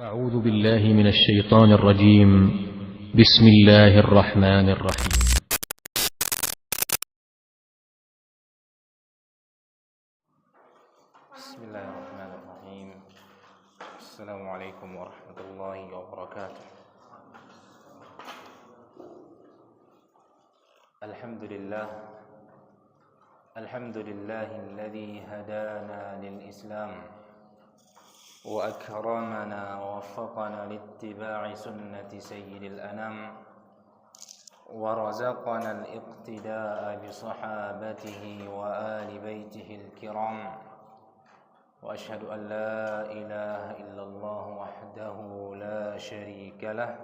أعوذ بالله من الشيطان الرجيم. بسم الله الرحمن الرحيم. بسم الله الرحمن الرحيم. السلام عليكم ورحمة الله وبركاته. الحمد لله الذي هدانا للإسلام وأكرمنا ووفقنا لاتباع سنة سيد الأنام ورزقنا الاقتداء بصحابته وآل بيته الكرام، وأشهد أن لا إله إلا الله وحده لا شريك له،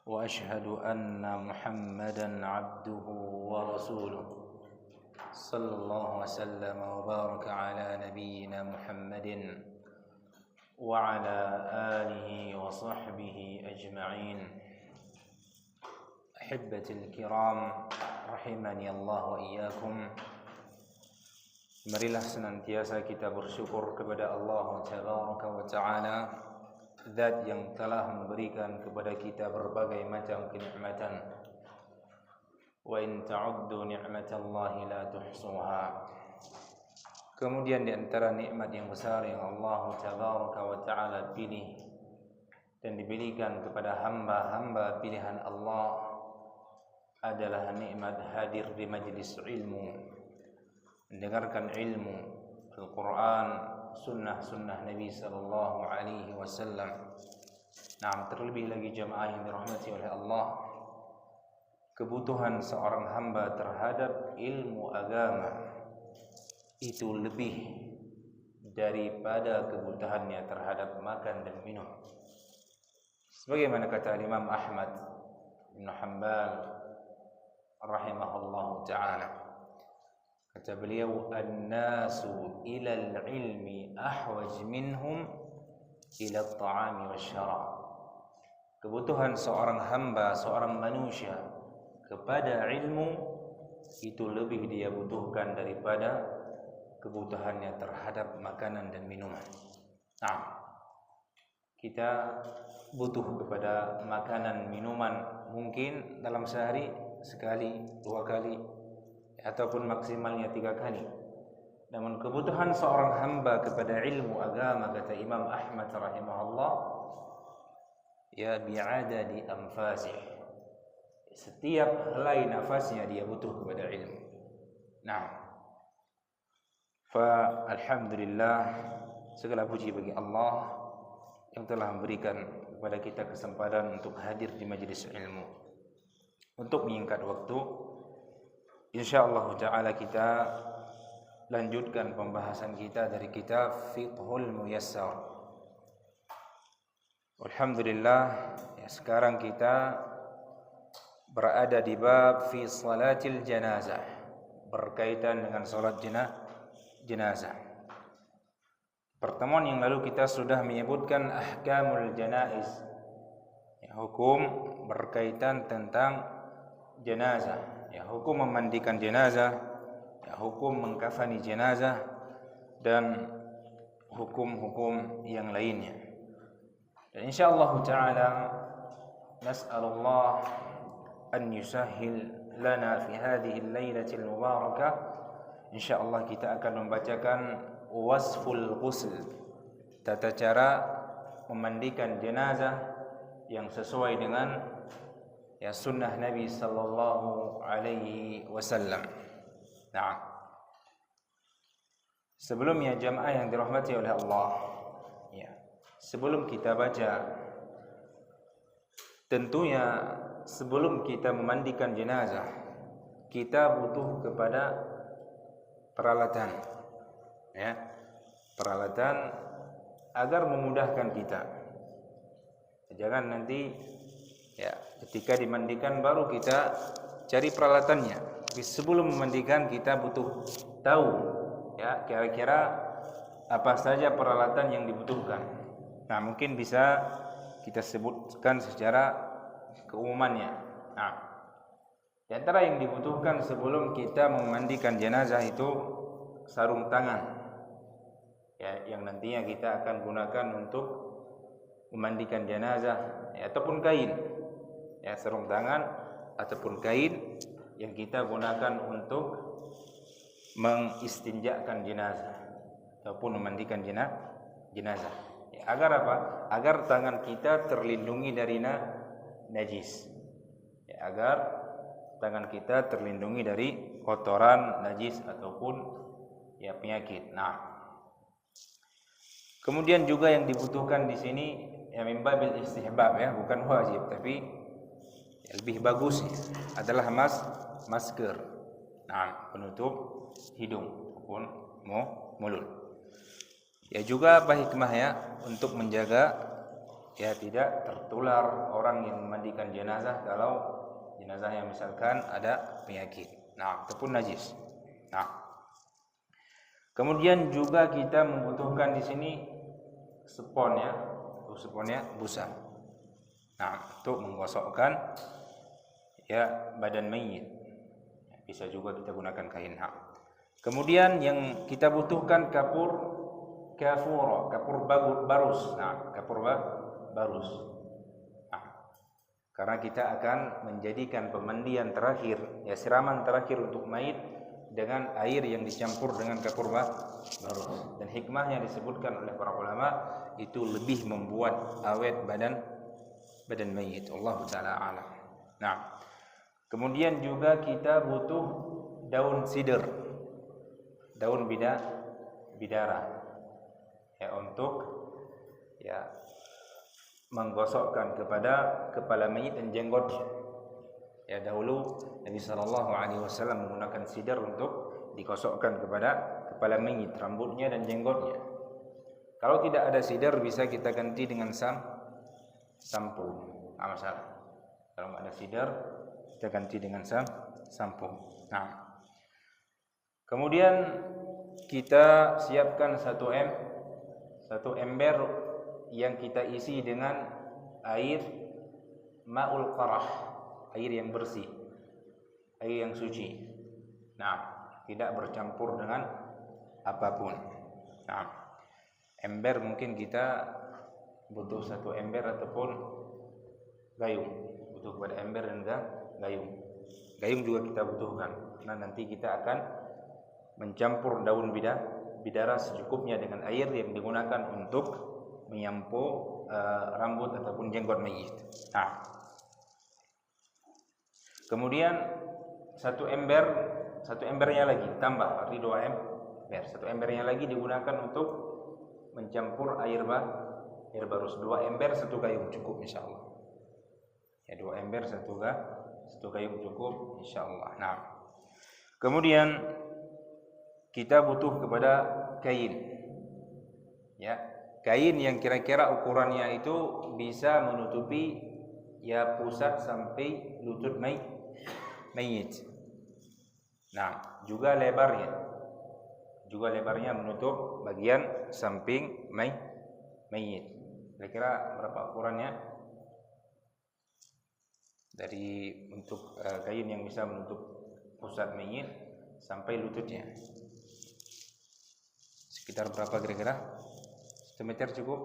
وأشهد أن محمدا عبده ورسوله، صلى الله وسلم وبارك على نبينا محمد وعلى آله وصحبه أجمعين. أحبتي الكرام رحمني الله وإياكم. Marilah senantiasa kita bersyukur kepada Allah Tabaraka wa Ta'ala, Zat yang telah memberikan kepada kita berbagai macam kenikmatan. Wa in ta'uddu ni'matallahi la tuhsuha. Kemudian di antara nikmat yang besar yang Allah Tabaraka wa Ta'ala pilih dan diberikan kepada hamba-hamba pilihan Allah adalah nikmat hadir di majlis ilmu, mendengarkan ilmu Al-Quran, sunnah Nabi sallallahu alaihi wasallam. Nah, terlebih lagi jamaah yang dirahmati oleh Allah, kebutuhan seorang hamba terhadap ilmu agama itu lebih daripada kebutuhannya terhadap makan dan minum. Sebagaimana kata Imam Ahmad bin Hanbal rahimahullahu ta'ala, kata beliau, an-nasu ilal ilmi ahwaj minhum ila at-ta'ami wasyarab. Kebutuhan seorang hamba, seorang manusia kepada ilmu itu lebih dia butuhkan daripada kebutuhannya terhadap makanan dan minuman. Nah, kita butuh kepada makanan minuman mungkin dalam sehari sekali, 2 kali, ataupun maksimalnya 3 kali. Namun kebutuhan seorang hamba kepada ilmu agama, kata Imam Ahmad rahimahullah, ya bi'adadi anfasih, setiap helai nafasnya dia butuh kepada ilmu. Nah, fa alhamdulillah, segala puji bagi Allah yang telah memberikan kepada kita kesempatan untuk hadir di majlis ilmu. Untuk menyingkat waktu, insyaallah ta'ala kita lanjutkan pembahasan kita dari kitab Fiqhul Muyassar. Alhamdulillah, ya, sekarang kita berada di bab fi salatil janazah, berkaitan dengan salat jenazah. Pertemuan yang lalu kita sudah menyebutkan ahkamul janaiz, ya, hukum berkaitan tentang jenazah, ya, hukum memandikan jenazah, ya, hukum mengkafani jenazah, dan hukum-hukum yang lainnya. Dan insyaallah ta'ala nas'alullah an yusahhil lana fi hadhihi al-lailati al-mubarakah. Insyaallah kita akan membacakan wasful ghusl, tata cara memandikan jenazah yang sesuai dengan, ya, sunnah Nabi sallallahu alaihi wasallam. Nah, sebelumnya jamaah yang dirahmati oleh Allah, ya, sebelum kita baca, tentunya sebelum kita memandikan jenazah kita butuh kepada peralatan, ya, peralatan agar memudahkan kita. Jangan nanti, ya, ketika dimandikan baru kita cari peralatannya. Tapi sebelum memandikan kita butuh tahu, ya, kira-kira apa saja peralatan yang dibutuhkan. Nah, mungkin bisa kita sebutkan secara keumumannya. Nah, di antara yang dibutuhkan sebelum kita memandikan jenazah itu sarung tangan, ya, yang nantinya kita akan gunakan untuk memandikan jenazah, ya, ataupun kain, ya, sarung tangan ataupun kain yang kita gunakan untuk mengistinjakan jenazah ataupun memandikan jenazah. Ya, agar apa? Agar tangan kita terlindungi dari najis. Ya, agar tangan kita terlindungi dari kotoran, najis ataupun ya penyakit. Nah, kemudian juga yang dibutuhkan di sini ya min babil istihbab, ya, bukan wajib, tapi ya, lebih bagus adalah masker. Nah, penutup hidung ataupun mulut. Ya, juga apa hikmahnya untuk menjaga ya tidak tertular orang yang memandikan jenazah kalau jenazahnya misalkan ada penyakit, nah, ataupun najis. Nah, kemudian juga kita membutuhkan di sini sponnya busa. Nah, untuk menggosokkan ya badan mayit. Bisa juga kita gunakan kain. Kemudian yang kita butuhkan kapur barus. Nah, kapur barus. Nah, karena kita akan menjadikan pemandian terakhir, ya siraman terakhir untuk mayit dengan air yang dicampur dengan kapur barus. Dan hikmahnya disebutkan oleh para ulama itu lebih membuat awet badan mayit. Allah Ta'ala alam. Nah, kemudian juga kita butuh daun sidr, daun bidara, ya, untuk ya menggosokkan kepada kepala mayit dan jenggot. Ya, dahulu Nabi sallallahu alaihi wasallam menggunakan sidr untuk digosokkan kepada kepala mayit, rambutnya dan jenggotnya. Kalau tidak ada sidr bisa kita ganti dengan sampo. Enggak masalah. Kalau tidak ada sidr kita ganti dengan sampo. Nah, kemudian kita siapkan satu ember yang kita isi dengan air ma'ul qarah, air yang bersih, air yang suci. Nah, tidak bercampur dengan apapun. Nah, ember mungkin kita butuh satu ember ataupun gayung, butuh kepada ember dan gayung. Gayung juga kita butuhkan. Nah, nanti kita akan mencampur daun bidara secukupnya dengan air yang digunakan untuk menyampo rambut ataupun jenggot mayit. Nah, kemudian satu embernya lagi tambah, arti 2 ember. Satu embernya lagi digunakan untuk mencampur air barus. 2 ember 1 gayung cukup insyaallah. Ya, 2 ember 1 gayung cukup insyaallah. Nah, kemudian kita butuh kepada kain. Ya, kain yang kira-kira ukurannya itu bisa menutupi ya pusat sampai lutut mayit. Nah, juga lebarnya menutup bagian samping mayit. Kira-kira berapa ukurannya? Dari untuk kain yang bisa menutup pusat mayit sampai lututnya. Sekitar berapa kira-kira? 1 meter cukup?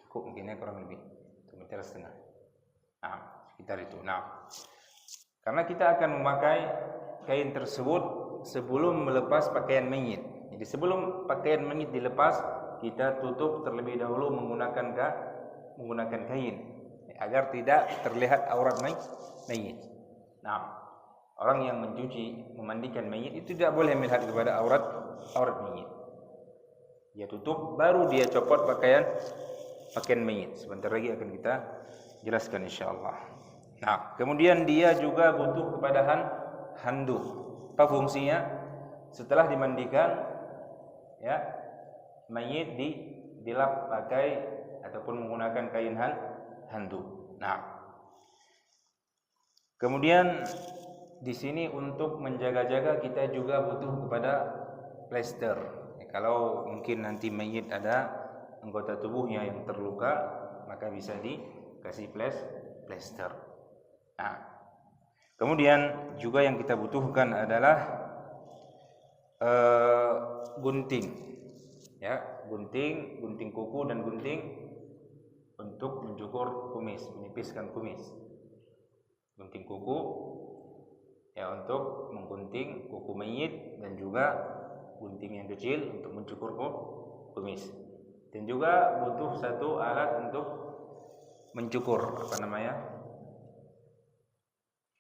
Cukup mungkin ya, kurang lebih 1,5 meter. Nah, sekitar itu. Nah, karena kita akan memakai kain tersebut sebelum melepas pakaian mayit. Jadi sebelum pakaian mayit dilepas, kita tutup terlebih dahulu menggunakan kain agar tidak terlihat aurat mayit. Nah, orang yang memandikan mayit itu tidak boleh melihat kepada aurat mayit. Dia tutup, baru dia copot pakaian mayit. Sebentar lagi akan kita jelaskan insyaallah. Nah, kemudian dia juga butuh kepada handuk. Apa fungsinya? Setelah dimandikan, ya, mayit dilap pakai ataupun menggunakan kain handuk. Nah, kemudian di sini untuk menjaga-jaga kita juga butuh kepada plester. Kalau mungkin nanti mayit ada anggota tubuhnya yang terluka, maka bisa dikasih plester. Nah, kemudian juga yang kita butuhkan adalah gunting, ya, gunting kuku dan gunting untuk mencukur kumis, menipiskan kumis. Gunting kuku ya untuk menggunting kuku mayit, dan juga gunting yang kecil untuk mencukur kumis. Dan juga butuh satu alat untuk mencukur,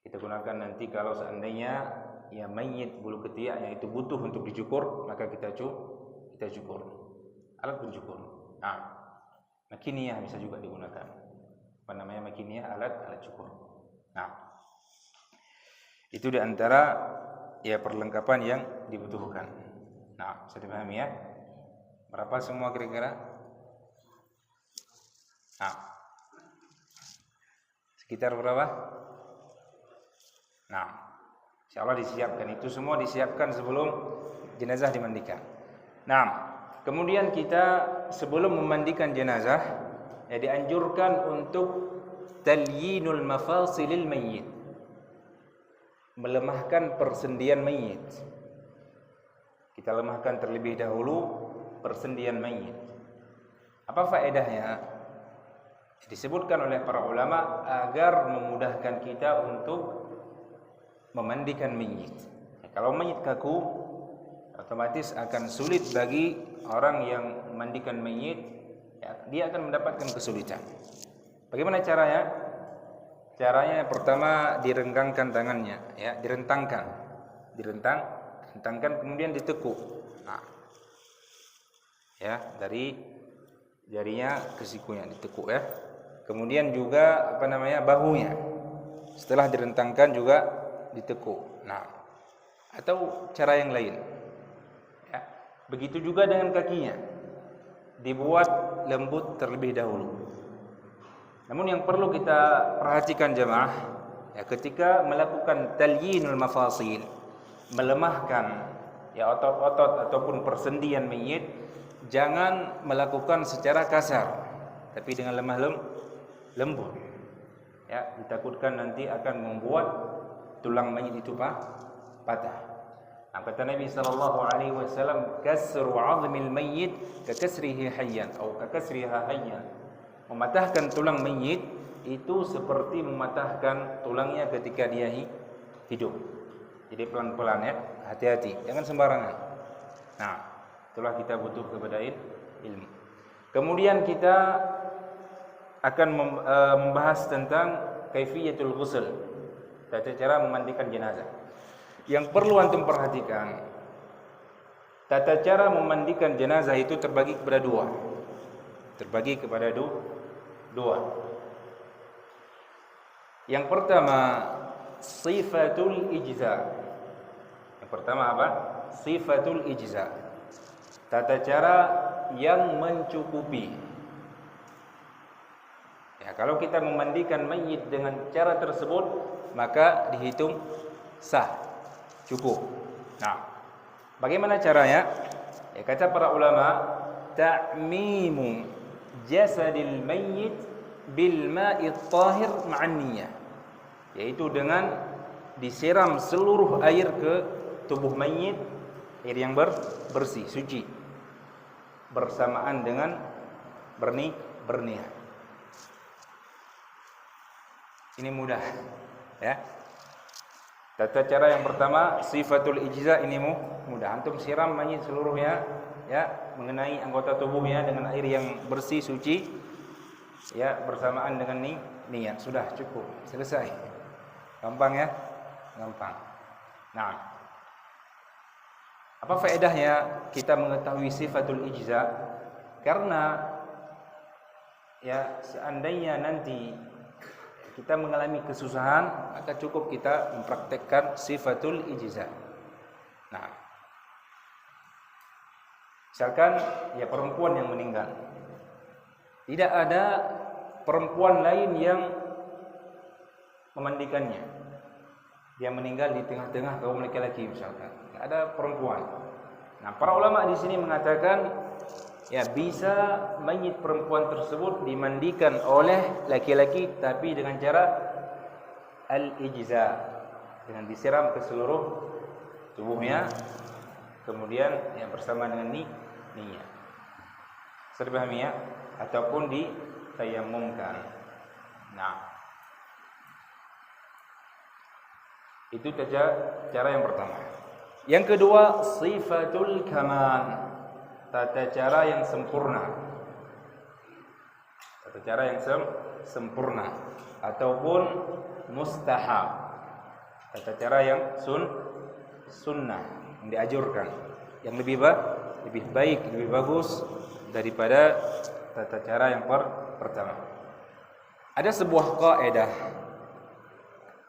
kita gunakan nanti kalau seandainya ya mayit bulu ketiaknya itu butuh untuk dicukur, maka kita cukur. Alat pencukur. Nah, makiniyah bisa juga digunakan. Makiniyah, alat cukur. Nah, itu di antara ya perlengkapan yang dibutuhkan. Nah, bisa dipahami ya? Berapa semua kira-kira? Nah, sekitar berapa? Nah, insyaallah disiapkan. Itu semua disiapkan sebelum jenazah dimandikan. Nah, kemudian kita sebelum memandikan jenazah ya dianjurkan untuk talyinul mafasilil mayyit, melemahkan persendian mayit. Kita lemahkan terlebih dahulu persendian mayit. Apa faedahnya? Disebutkan oleh para ulama agar memudahkan kita untuk memandikan mayit. Kalau mayit kaku, otomatis akan sulit bagi orang yang memandikan mayit. Ya, dia akan mendapatkan kesulitan. Bagaimana caranya? Caranya pertama direnggangkan tangannya, ya, direntangkan, kemudian ditekuk. Nah, ya, dari jarinya ke sikunya ditekuk ya. Kemudian juga bahunya. Setelah direntangkan juga ditekuk. Nah, atau cara yang lain. Ya, begitu juga dengan kakinya. Dibuat lembut terlebih dahulu. Namun yang perlu kita perhatikan jemaah, ya, ketika melakukan talyinul mafasil, melemahkan ya otot-otot ataupun persendian mayit, jangan melakukan secara kasar, tapi dengan lemah lembut. Ya, ditakutkan nanti akan membuat tulang mayit itu patah. Nah, kata Nabi SAW, kasru 'azmil mayyit ka kasrihi hayyan atau ka kasriha hayyan. Mematahkan tulang mayit itu seperti mematahkan tulangnya ketika dia hidup. Jadi pelan-pelan ya, hati-hati, jangan sembarangan. Nah, itulah kita butuh kepada ilmu. Kemudian kita akan membahas tentang kaifiyatul ghusl, tata cara memandikan jenazah. Yang perlu antum perhatikan, tata cara memandikan jenazah itu terbagi kepada dua. Yang pertama, sifatul ijza. Yang pertama apa? Sifatul ijza. Tata cara yang mencukupi. Ya, kalau kita memandikan mayit dengan cara tersebut, maka dihitung sah, cukup. Nah, bagaimana caranya? Ya, kata para ulama, ta'mimu jasadil mayyit bil ma'it tahir ma'an niyah, yaitu dengan disiram seluruh air ke tubuh mayit, air yang bersih, suci, bersamaan dengan berniat. Ini mudah, ya. Tata cara yang pertama, sifatul ijza, ini mudah. Antum siram mayit seluruhnya, ya, mengenai anggota tubuhnya dengan air yang bersih, suci, ya, bersamaan dengan niat. Sudah cukup, selesai. Gampang ya? Gampang. Nah, apa faedahnya kita mengetahui sifatul ijza? Karena ya, seandainya nanti kita mengalami kesusahan, maka cukup kita mempraktekkan sifatul ijza. Nah, misalkan ya perempuan yang meninggal, tidak ada perempuan lain yang memandikannya. Dia meninggal di tengah-tengah kaum laki-laki misalkan, tidak ada perempuan. Nah, para ulama di sini mengatakan ya bisa mayit perempuan tersebut dimandikan oleh laki-laki, tapi dengan cara al-ijza, dengan disiram ke seluruh tubuhnya, kemudian yang bersama dengan niat. Sudah pahami ya? Ataupun ditayamumkan. Nah, itu cara yang pertama. Yang kedua, sifatul kamal, tata cara yang sempurna. Tata cara yang sempurna ataupun mustahab. Tata cara yang sunnah, yang dianjurkan, yang lebih baik, lebih bagus daripada tata cara yang pertama. Ada sebuah kaidah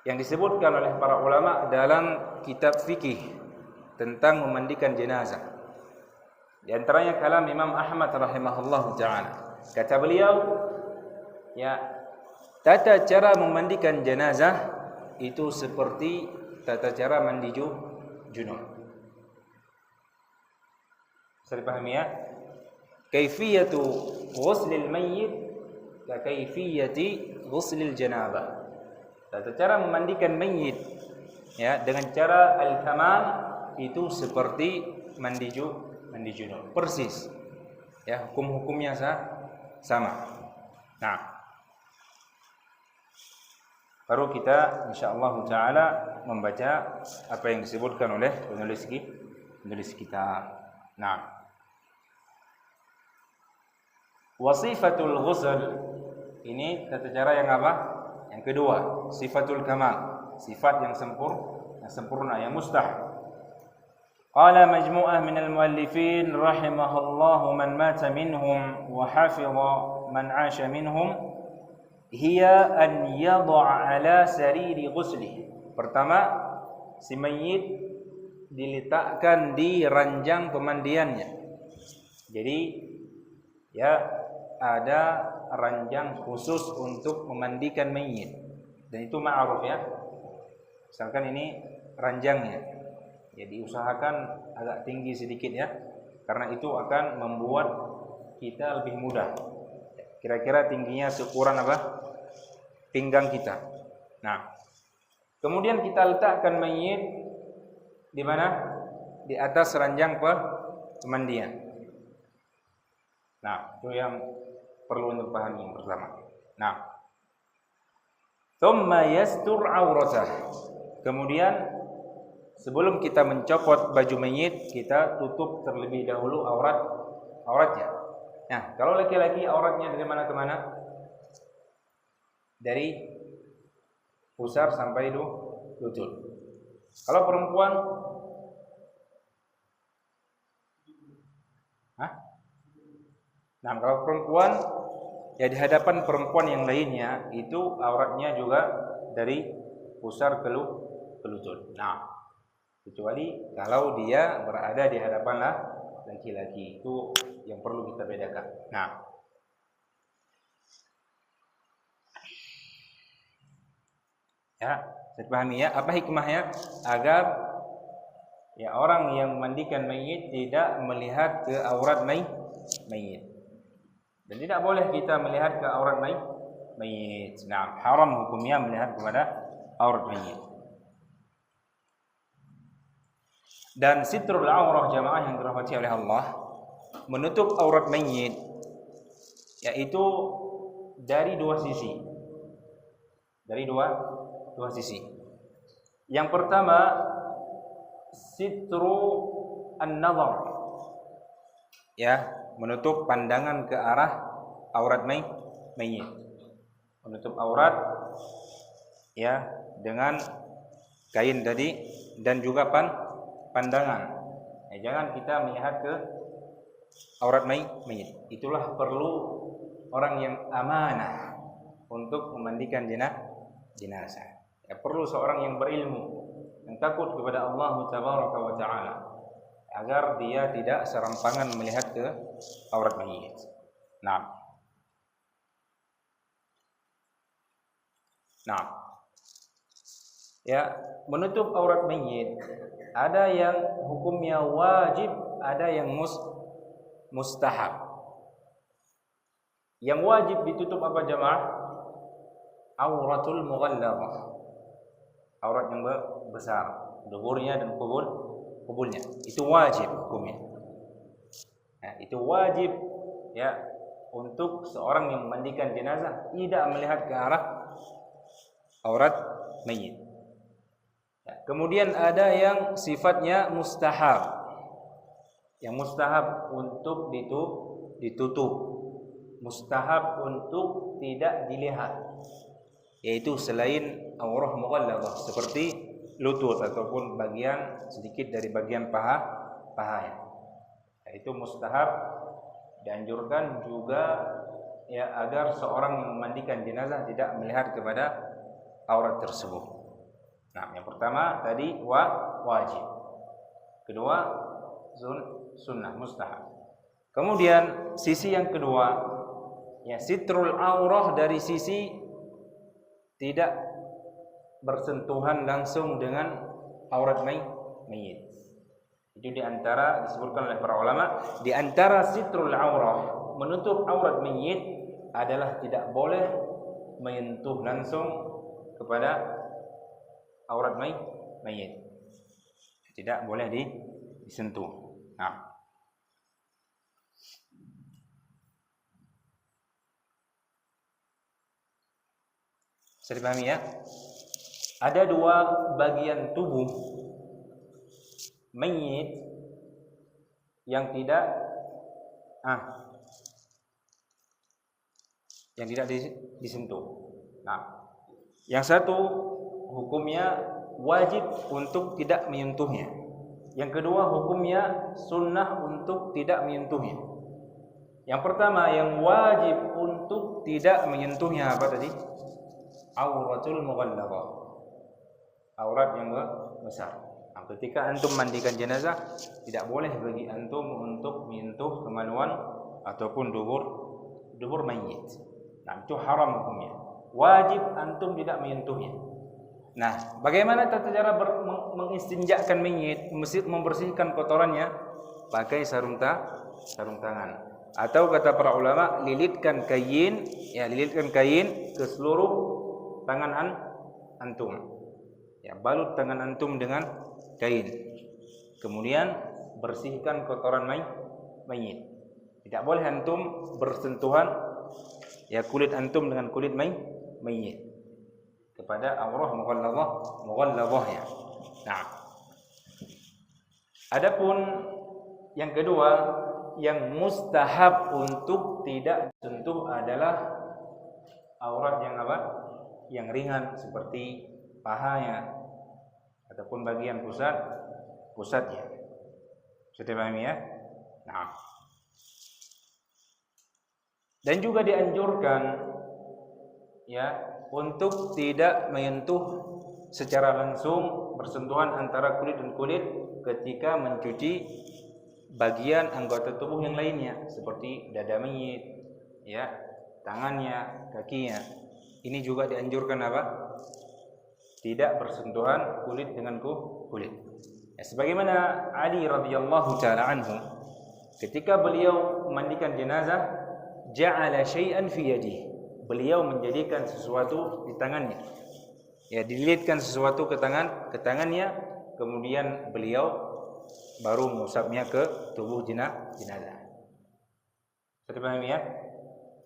yang disebutkan oleh para ulama dalam kitab fikih tentang memandikan jenazah. Di antaranya kalam Imam Ahmad rahimahullah taala. Kata beliau, ya, tata cara memandikan jenazah itu seperti tata cara mandi junub. Bisa dipahami ya? Kaifiyatu ghuslil mayyit ka kaifiyati ghuslil janabah. Tata cara memandikan mayit, ya, dengan cara al-kamal itu seperti mandi junub, persis. Ya, hukum-hukumnya sama. Nah, baru kita insyaallah taala membaca apa yang disebutkan oleh penulis kitab. Nah, wasifatul ghusl ini tata cara yang apa? Yang kedua, sifatul kamal, sifat yang sempurna, yang mustahab. Qala majmu'ah minal muallifin rahimahullahu man mata minhum wa hafidha man 'asha minhum hiya an yad'a 'ala sariri ghusli. Pertama, si mayit diletakkan di ranjang pemandiannya. Jadi, ya, ada ranjang khusus untuk memandikan mayit, dan itu ma'ruf ya. Misalkan ini ranjangnya, jadi usahakan agak tinggi sedikit ya, karena itu akan membuat kita lebih mudah. Kira-kira tingginya seukuran apa? Pinggang kita. Nah, kemudian kita letakkan mayit di mana? Di atas ranjang pemandian. Nah, itu yang perlu untuk pahami yang pertama. Nah, thumma yastur auratah. Kemudian sebelum kita mencopot baju mayit, kita tutup terlebih dahulu auratnya. Nah, kalau laki-laki auratnya dari mana ke mana? Dari pusar sampai lutut. Kalau perempuan, nah, kalau perempuan, ya di hadapan perempuan yang lainnya itu auratnya juga dari pusar ke lutut. Nah, kecuali kalau dia berada di hadapan laki-laki, itu yang perlu kita bedakan. Nah, ya, saya pahami ya, apa hikmahnya? Agar ya orang yang memandikan mayit tidak melihat ke aurat mayit. Dan tidak boleh kita melihat ke aurat mayit. Nah, haram hukumnya melihat kepada aurat mayit. Dan sitrul aurah jamaah yang dirahmati oleh Allah, menutup aurat mayit yaitu dari dua sisi. Dari dua sisi. Yang pertama, sitru an-nazar. Ya, menutup pandangan ke arah aurat mayit. Menutup aurat ya dengan kain tadi, dan juga pandangan. Ya, jangan kita melihat ke aurat mayit. Itulah perlu orang yang amanah untuk memandikan jenazah. Ya, perlu seorang yang berilmu, yang takut kepada Allah Tabaraka wa Ta'ala, agar dia tidak serampangan melihat ke aurat mayit. Nah, ya, menutup aurat mayit ada yang hukumnya wajib, ada yang mustahab. Yang wajib ditutup apa jamaah? Auratul mughallazah. Aurat yang besar, duburnya dan kubulnya. Itu wajib hukumnya. Nah, itu wajib ya untuk seorang yang memandikan jenazah tidak melihat ke arah aurat mayit. Kemudian ada yang sifatnya mustahab. Yang mustahab untuk ditutup, mustahab untuk tidak dilihat, yaitu selain aurah mughalladhah seperti lutut ataupun bagian sedikit dari bagian pahanya. Itu mustahab. Dianjurkan juga ya agar seorang yang memandikan jenazah tidak melihat kepada aurat tersebut. Nah, yang pertama tadi wajib. Kedua sunnah mustahab. Kemudian sisi yang kedua ya sitrul aurah dari sisi tidak bersentuhan langsung dengan aurat mayit. Itu diantara disebutkan oleh para ulama, diantara sitrul aurah, menutup aurat mayit adalah tidak boleh menyentuh langsung kepada aurat mayit. Tidak boleh disentuh. Nah, bisa dipahami ya? Ada dua bagian tubuh mayit yang tidak disentuh. Nah, yang satu hukumnya wajib untuk tidak menyentuhnya. Yang kedua hukumnya sunnah untuk tidak menyentuhnya. Yang pertama yang wajib untuk tidak menyentuhnya apa tadi? Auratul mughalladhah. Aurat yang besar. Nah, ketika antum mandikan jenazah tidak boleh bagi antum untuk menyentuh kemaluan ataupun dubur mayit. Nah, itu haram hukumnya. Wajib antum tidak menyentuhnya. Nah, bagaimana tata cara mengistinjakan mayit, membersihkan kotorannya? Pakai sarung tangan. Atau kata para ulama, lilitkan kain ke seluruh tangan antum. Ya, balut tangan antum dengan kain. Kemudian bersihkan kotoran mayit. Tidak boleh antum bersentuhan ya kulit antum dengan kulit mayit kepada aurah mughalladhah. Nah, adapun yang kedua yang mustahab untuk tidak sentuh adalah aurat yang apa? Yang ringan seperti pahanya ataupun bagian pusatnya. Sudah pahami ya? Nah. Dan juga dianjurkan ya untuk tidak menyentuh secara langsung bersentuhan antara kulit dan kulit ketika mencuci bagian anggota tubuh yang lainnya seperti dada mayit, ya, tangannya, kakinya. Ini juga dianjurkan apa? Tidak bersentuhan kulit dengan kulit. Ya, sebagaimana Ali radhiyallahu taala anhu ketika beliau memandikan jenazah, ja'ala syai'an fi yadihi. Beliau menjadikan sesuatu di tangannya. Ya, dililitkan sesuatu ke tangannya, kemudian beliau baru mengusapnya ke tubuh jenazah. Sudah paham ya?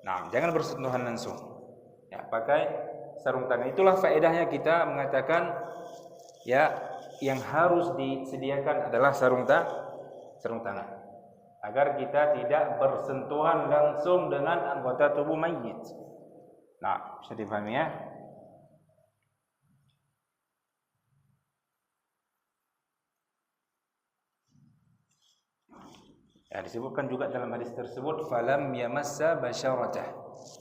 Nah, jangan bersentuhan langsung. Ya, pakai sarung tangan. Itulah faedahnya kita mengatakan ya yang harus disediakan adalah sarung tangan agar kita tidak bersentuhan langsung dengan anggota tubuh mayit. Nah, bisa dipahami ya? Ya, disebutkan juga dalam hadis tersebut falam yamassa basyaratah.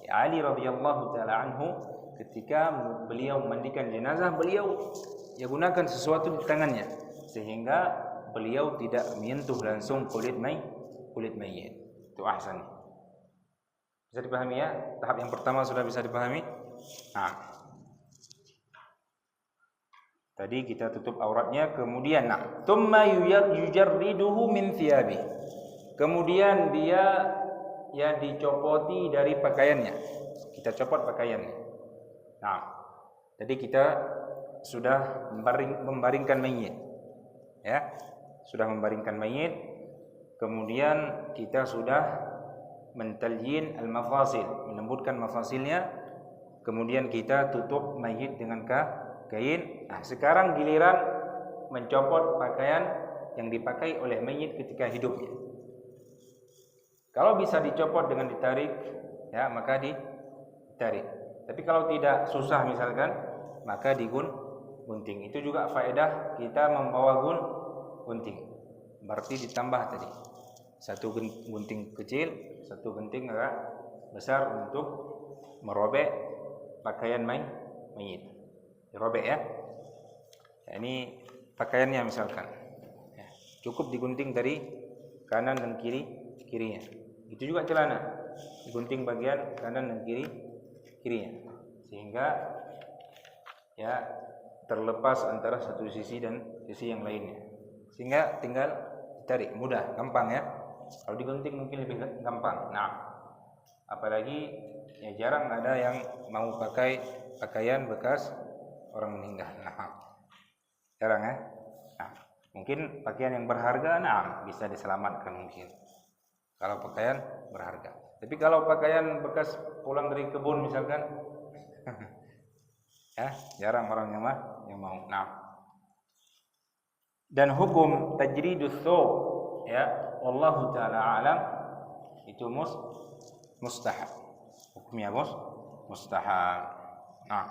Ya, Ali radhiyallahu taala anhu ketika beliau memandikan jenazah, beliau ya gunakan sesuatu di tangannya sehingga beliau tidak menyentuh langsung kulit mayit. Itu ahsan. Bisa dipahami ya? Tahap yang pertama sudah bisa dipahami. Nah, tadi kita tutup auratnya, kemudian tsumma yujarriduhu min thiyabi. Kemudian dia ya dicopoti dari pakaiannya. Kita copot pakaiannya. Nah, jadi kita sudah membaringkan mayit. Ya, sudah membaringkan mayit. Kemudian kita sudah mentalyin al-mafasil, melembutkan mafasilnya, kemudian kita tutup mayit dengan kain. Nah, sekarang giliran mencopot pakaian yang dipakai oleh mayit ketika hidupnya. Kalau bisa dicopot dengan ditarik, ya maka ditarik. Tapi kalau tidak, susah misalkan, maka digunting. Itu juga faedah kita membawa gunting. Berarti ditambah tadi. Satu gunting kecil, satu gunting agak besar untuk merobek pakaian mayit. Dirobek ya. Ini pakaiannya misalkan. Ya, cukup digunting dari kanan dan kirinya. Itu juga celana. Digunting bagian kanan dan kirinya. Sehingga ya terlepas antara satu sisi dan sisi yang lainnya. Sehingga tinggal ditarik, mudah, gampang ya. Kalau digunting mungkin lebih gampang. Nah, apalagi ya jarang ada yang mau pakai pakaian bekas orang meninggal. Nah, jarang ya. Nah, mungkin pakaian yang berharga, nah bisa diselamatkan mungkin. Kalau pakaian berharga. Tapi kalau pakaian bekas pulang dari kebun misalkan, ya jarang orang yang mau. Nah, dan hukum tajridus thawb, ya wallahu taala alam, itu mustahab. Hukumnya mustahab. Nah,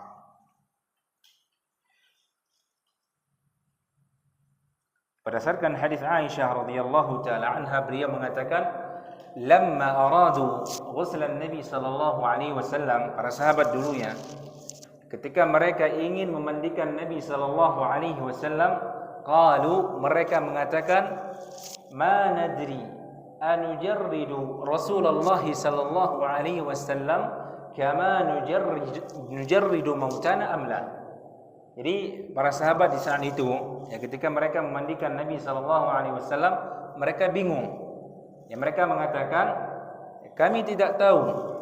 berdasarkan hadis Aisyah radhiyallahu taala anha, beliau mengatakan, lamma aradu ghuslan Nabi sallallahu alaihi wasallam, para sahabat dulunya ketika mereka ingin memandikan Nabi sallallahu alaihi wasallam, qalu, mereka mengatakan, ma nadri anujarridu Rasulullah sallallahu alaihi wasallam kama nujarridu mautana amla. Jadi para sahabat di saat itu, ya ketika mereka memandikan Nabi sallallahu alaihi wasallam, mereka bingung. Ya mereka mengatakan, kami tidak tahu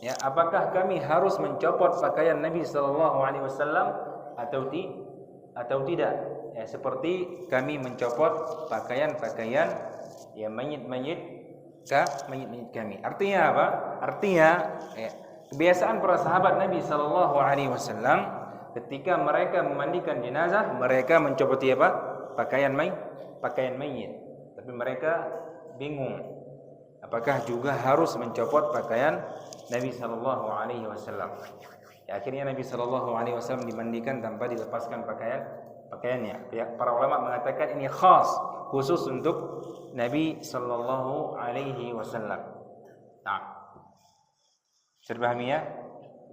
ya apakah kami harus mencopot pakaian Nabi sallallahu alaihi wasallam atau tidak. Ya seperti kami mencopot pakaian-pakaian ya mayit-mayit kami. Artinya apa? Artinya ya, kebiasaan para sahabat Nabi sallallahu alaihi wasallam ketika mereka memandikan jenazah, mereka mencopoti apa? Pakaian mayit. Tapi mereka bingung apakah juga harus mencopot pakaian Nabi sallallahu alaihi wasallam. Ya, akhirnya Nabi sallallahu alaihi wasallam dimandikan tanpa dilepaskan pakaiannya. Ya, para ulama mengatakan ini khusus untuk Nabi sallallahu alaihi wasallam. Nah, dipahami ya?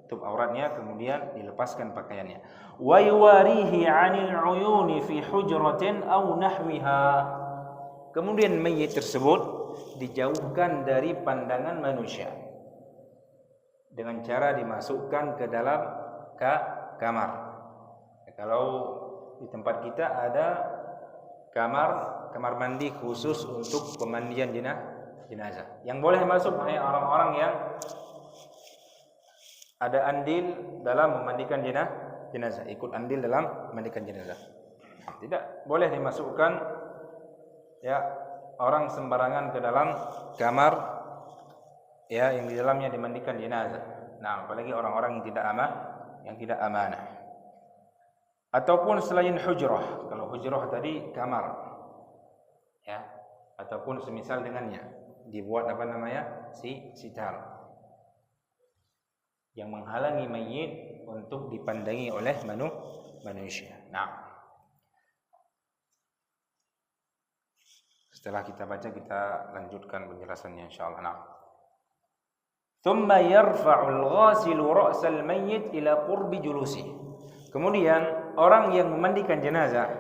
Tutup auratnya, kemudian dilepaskan pakaiannya. Wa yuwarihi 'anil 'uyuni fi hujratin aw nahwiha. Kemudian mayit tersebut dijauhkan dari pandangan manusia dengan cara dimasukkan ke dalam kamar. Kalau di tempat kita ada kamar mandi khusus untuk pemandian jenazah. Yang boleh masuk hanya orang-orang yang ada andil dalam memandikan jenazah, ikut andil dalam memandikan jenazah. Tidak boleh dimasukkan ya orang sembarangan ke dalam kamar ya yang di dalamnya dimandikan jenazah. Nah, apalagi orang-orang yang tidak amanah. Ataupun selain hujrah. Kalau hujrah tadi kamar. Ya, ataupun semisal dengannya dibuat sitar yang menghalangi mayit untuk dipandangi oleh manusia. Nah, setelah kita baca, kita lanjutkan penjelasannya insyaallah. Nah. Thumma yarfa'ul ghasilu ra'sal mayyit ila qurbi julusi. Kemudian orang yang memandikan jenazah,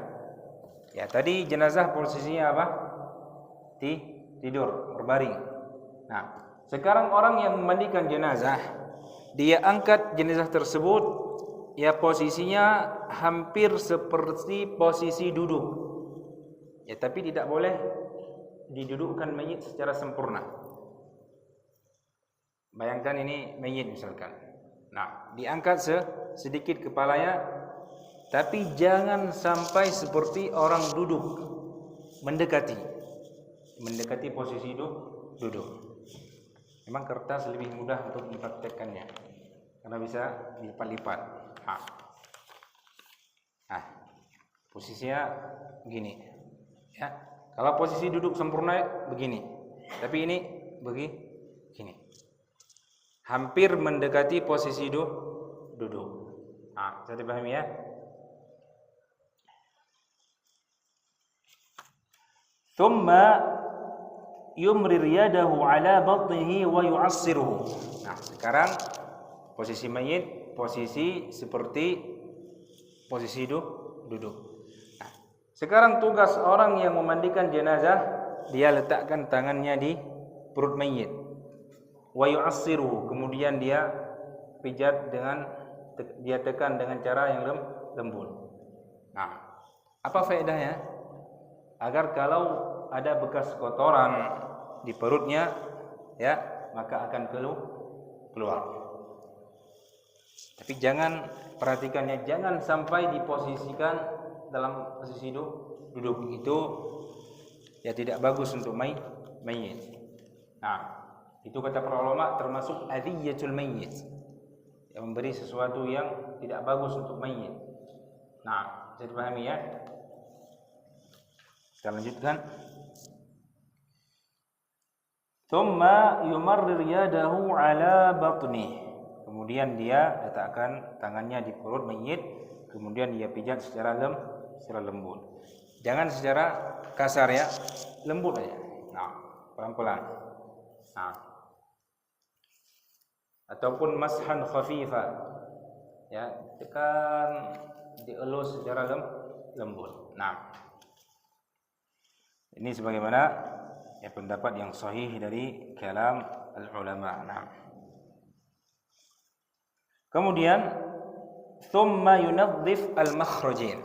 ya tadi jenazah posisinya apa? Tidur, berbaring. Nah, sekarang orang yang memandikan jenazah, dia angkat jenazah tersebut, ya posisinya hampir seperti posisi duduk. Ya tapi tidak boleh didudukkan mayit secara sempurna. Bayangkan ini mayit misalkan. Nah, diangkat sedikit kepalanya, tapi jangan sampai seperti orang duduk, mendekati posisi duduk. Memang kertas lebih mudah untuk dipraktekkannya karena bisa dilipat-lipat. Nah, posisinya begini. Ya, kalau posisi duduk sempurna begini, tapi ini begini. Hampir mendekati posisi duduk. Nah, bisa dipahami ya? Thumma yumrir yadahu ala batnihi wa yu'assiruhu. Nah, sekarang posisi mayit, posisi seperti posisi duduk. Nah, sekarang tugas orang yang memandikan jenazah, dia letakkan tangannya di perut mayit. Wa yu'assiruhu, kemudian dia pijat dia tekan dengan cara yang lembut. Nah, apa faedahnya? Agar kalau ada bekas kotoran di perutnya, ya, maka akan keluar. Tapi perhatikannya, jangan sampai diposisikan dalam posisi duduk. Itu ya tidak bagus untuk mayit. Nah, itu kata para ulama termasuk adhiyatul mayyit, yang memberi sesuatu yang tidak bagus untuk mayit. Nah, bisa dipahami ya? Kita lanjutkan. Thumma yumarrir yadahu ala batnih. Kemudian dia letakkan tangannya di perut mayit, kemudian dia pijat secara lembut. Jangan secara kasar ya, lembut aja. Nah, pelan-pelan. Nah. Ataupun mashan khafifa. Ya, tekan, dielus secara lembut. Nah, ini sebagaimana ya pendapat yang sahih dari kalam al-ulama. Nah. Kemudian thumma yunadhdhif al-makhrajin.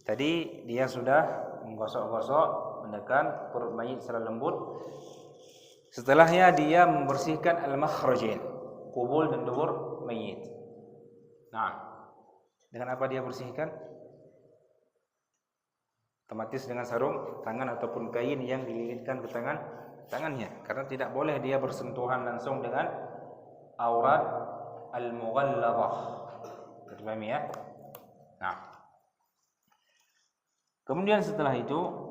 Tadi dia sudah menggosok-gosok, menekan perut mayit secara lembut. Setelahnya dia membersihkan al-makhrajin, kubul dan dubur mayit. Nah, dengan apa dia bersihkan? Otomatis dengan sarung tangan ataupun kain yang dililitkan ke tangannya, karena tidak boleh dia bersentuhan langsung dengan aurat al-mughalladhah. Dipahami ya? Nah. Kemudian setelah itu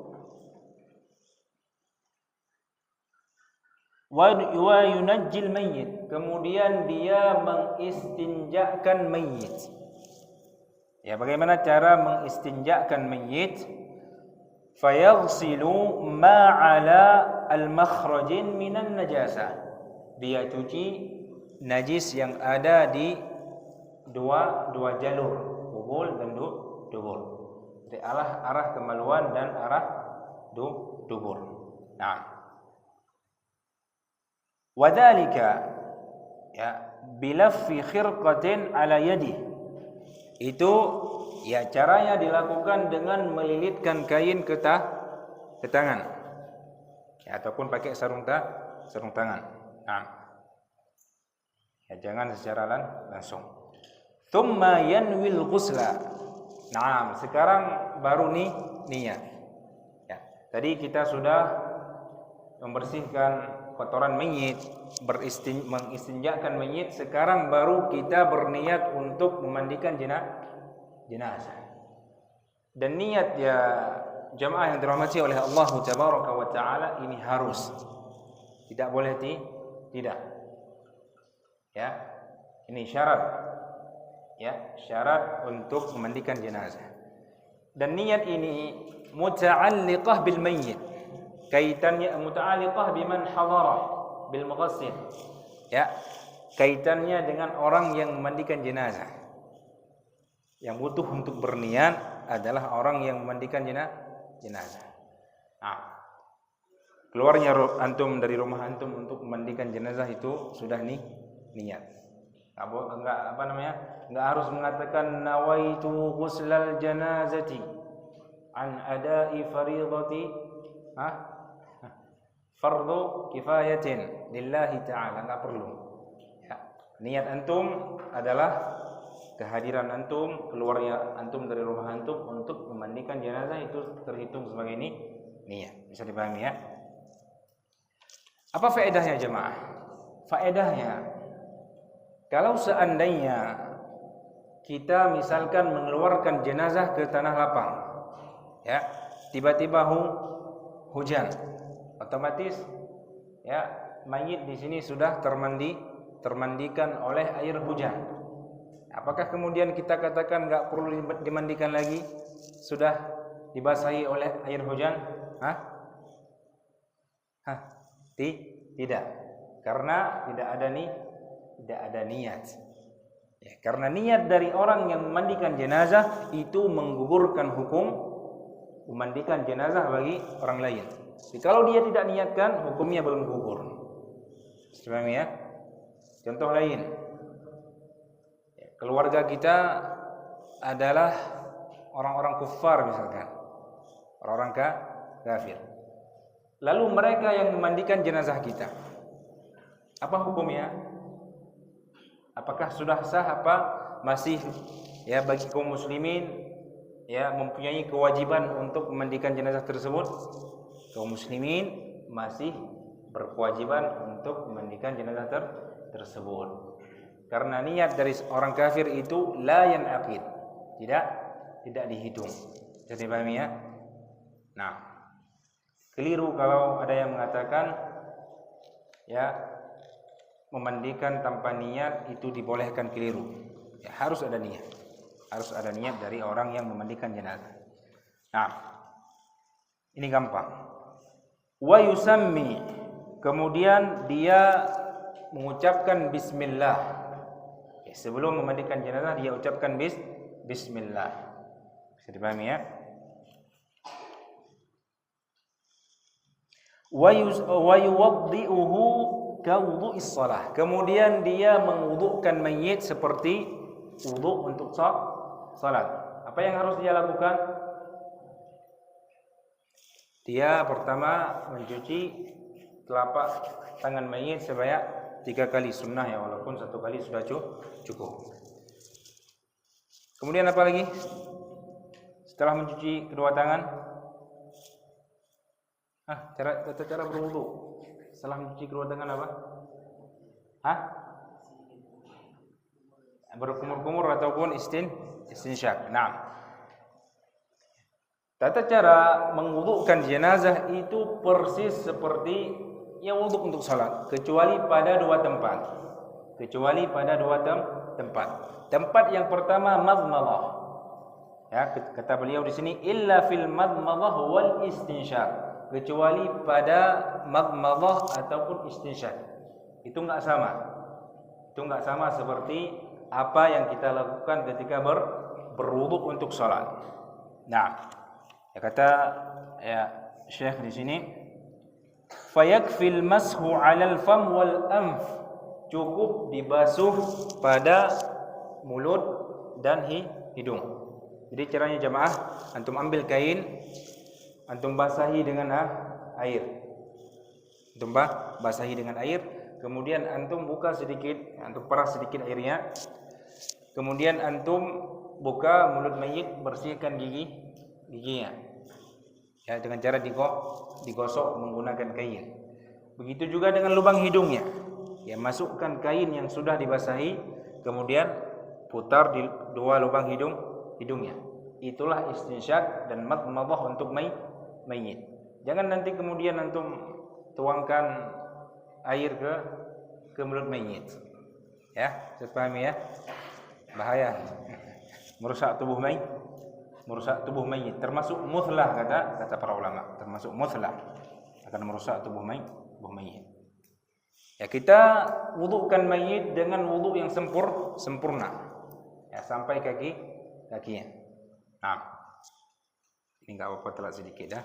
wa yunajjil mayyit, kemudian dia mengistinjakan mayit. Ya, bagaimana cara mengistinjakan mayit? Fayaghsilu ma 'ala al-makhrajin minan najasa. Dia cuci najis yang ada di dua jalur, kubul dan dubur. Dari arah kemaluan dan arah dubur. Nah. Wadzalika ya bilaffi khirqatin 'ala yadi. Itu ya caranya dilakukan dengan melilitkan kain ke tangan, ya, ataupun pakai sarung tangan. Nah, ya jangan secara langsung. Tsumma yanwil ghusla. Nah, sekarang baru niat. Ya, tadi kita sudah membersihkan kotoran mayit, mengistinjakan mayit. Sekarang baru kita berniat untuk memandikan jenazah. Dan niat ya jamaah yang dirahmati oleh Allah Tabaraka wa Ta'ala ini harus, tidak boleh tidak. Ya, ini syarat. Ya, syarat untuk memandikan jenazah. Dan niat ini muta'alliqah bil mayyit. Kaitannya muta'alliqah biman hadara bil mughassil. Ya, kaitannya dengan orang yang memandikan jenazah. Yang butuh untuk berniat adalah orang yang memandikan jenazah. Nah, keluarnya antum dari rumah antum untuk memandikan jenazah itu sudah niat. Enggak harus mengatakan nawaitu ghuslal janazati an ada'i fardhati fardu kifayatin lillahi ta'ala, enggak perlu. Ya. Niat antum adalah kehadiran antum, keluarnya antum dari rumah antum untuk memandikan jenazah, itu terhitung sebagai niat. Bisa dipahami ya? Apa faedahnya jemaah? Faedahnya, kalau seandainya kita misalkan mengeluarkan jenazah ke tanah lapang, ya, tiba-tiba hujan, otomatis ya mayit di sini sudah termandikan oleh air hujan. Apakah kemudian kita katakan nggak perlu dimandikan lagi, sudah dibasahi oleh air hujan? Tidak, karena tidak ada niat. Ya, karena niat dari orang yang memandikan jenazah itu menggugurkan hukum memandikan jenazah bagi orang lain. Jadi, kalau dia tidak niatkan, hukumnya belum gugur. Paham ya? Contoh lain, keluarga kita adalah orang-orang kufar misalkan, orang-orang kafir. Lalu mereka yang memandikan jenazah kita, apa hukumnya? Apakah sudah sah apa masih ya bagi kaum muslimin ya mempunyai kewajiban untuk memandikan jenazah tersebut? Kaum muslimin masih berkewajiban untuk memandikan jenazah tersebut. Karena niat dari orang kafir itu la yanaqid, tidak dihitung. Jadi paham ya? Nah, keliru kalau ada yang mengatakan ya memandikan tanpa niat itu dibolehkan, keliru. Ya, harus ada niat. Harus ada niat dari orang yang memandikan jenazah. Nah, ini gampang. Wa yusammi, kemudian dia mengucapkan bismillah. Ya, sebelum memandikan jenazah dia ucapkan bismillah. Bisa dipahami ya? Wa yuwaddi'uhu kawudu'is shalah. Kemudian dia mengwudukkan mayit seperti wuduk untuk salat. Apa yang harus dia lakukan? Dia pertama mencuci telapak tangan mayit sebanyak 3 kali, sunnah ya, walaupun 1 kali sudah cukup. Kemudian apa lagi? Setelah mencuci kedua tangan, cara berwudu setelah mencuci kedua tangan apa? Berkumur-kumur ataupun istinsyak. Nah, tata cara mengwudukkan jenazah itu persis seperti yang wuduk untuk salat, kecuali pada 2 tempat. Tempat yang pertama madmadah. Ya, kata beliau di sini illa fil madmadah wal istinsyak. Kecuali pada madmadah ataupun istinsyak. Itu enggak sama seperti apa yang kita lakukan ketika berwuduk untuk salat. Nah, ya kata ya Syekh di sini, fayakfil mashu 'alal fam wal anf, cukup dibasuh pada mulut dan hidung. Jadi caranya jemaah, antum ambil kain, antum basahi dengan air. Kemudian antum buka sedikit, antum peras sedikit airnya. Kemudian antum buka mulut mayit, bersihkan giginya. Ya, dengan cara digosok menggunakan kain. Begitu juga dengan lubang hidungnya. Ya, masukkan kain yang sudah dibasahi, kemudian putar di 2 lubang hidungnya. Itulah istinsyak dan madmadah untuk mayit. Jangan nanti kemudian antum tuangkan air ke mulut mayit. Ya, saya pahami ya? Bahaya. Merusak tubuh mayit, termasuk muthlah kata para ulama, termasuk muthlah, akan merusak tubuh mayit. Ya, kita wudukkan mayit dengan wuduk yang sempurna. Ya, sampai kakinya. Nah, ini enggak apa-apa, telat sedikit ya.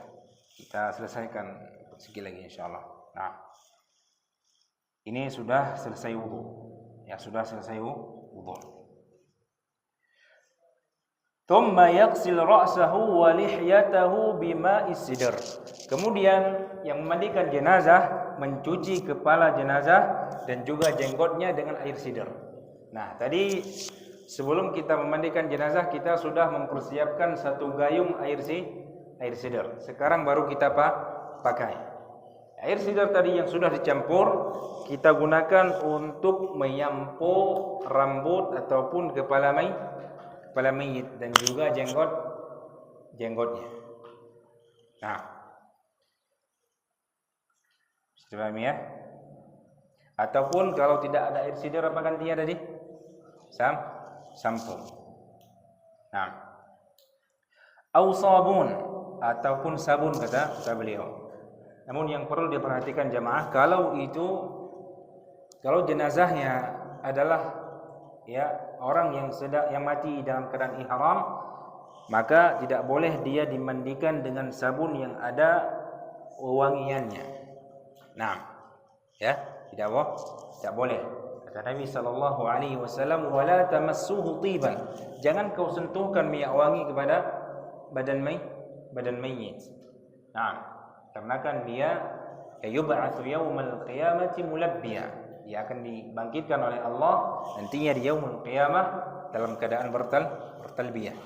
Kita selesaikan sedikit lagi insyaallah. Nah, ini sudah selesai wudu. Ya, sudah selesai wudu. Thumma yaghsil ra'sahu wa lihyatahu bima'is sidr. Kemudian yang memandikan jenazah mencuci kepala jenazah dan juga jenggotnya dengan air sidr. Nah, tadi sebelum kita memandikan jenazah kita sudah mempersiapkan 1 gayung air sidr. Sekarang baru kita pakai. Air sidar tadi yang sudah dicampur kita gunakan untuk menyampo rambut ataupun kepala mayit dan juga jenggotnya. Nah, sudah paham ya? Ataupun kalau tidak ada air sidar apa gantinya tadi? Sampo. Nah, au sabun ataupun sabun kata beliau. Namun yang perlu diperhatikan jamaah, kalau jenazahnya adalah ya orang yang mati dalam keadaan ihram, maka tidak boleh dia dimandikan dengan sabun yang ada wangiannya. Nah, ya, tidak boleh. Kata Nabi sallallahu alaihi wasallam, "Wala tamassuhu tiban." Jangan kau sentuhkan minyak wangi kepada badan mayit. Nah, karena kan dia yub'atsu yaumal qiyamati mulabbiya. Dia akan dibangkitkan oleh Allah nantinya di yaumul qiyamah dalam keadaan bertalbiyah.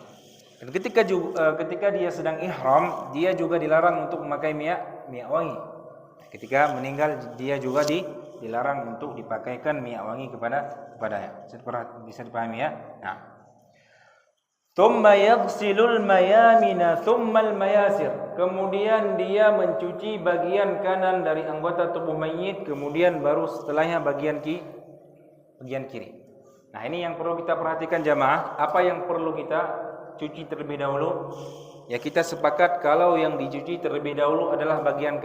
Dan ketika dia sedang ihram, dia juga dilarang untuk memakai minyak wangi. Ketika meninggal dia juga dilarang untuk dipakaikan minyak wangi kepadanya. Bisa dipahami ya? Nah. Thumma yaghsilul mayamina thummal mayasir. Kemudian dia mencuci bagian kanan dari anggota tubuh mayit, kemudian baru setelahnya bagian kiri. Nah, ini yang perlu kita perhatikan jamaah. Apa yang perlu kita cuci terlebih dahulu? Ya, kita sepakat kalau yang dicuci terlebih dahulu adalah bagian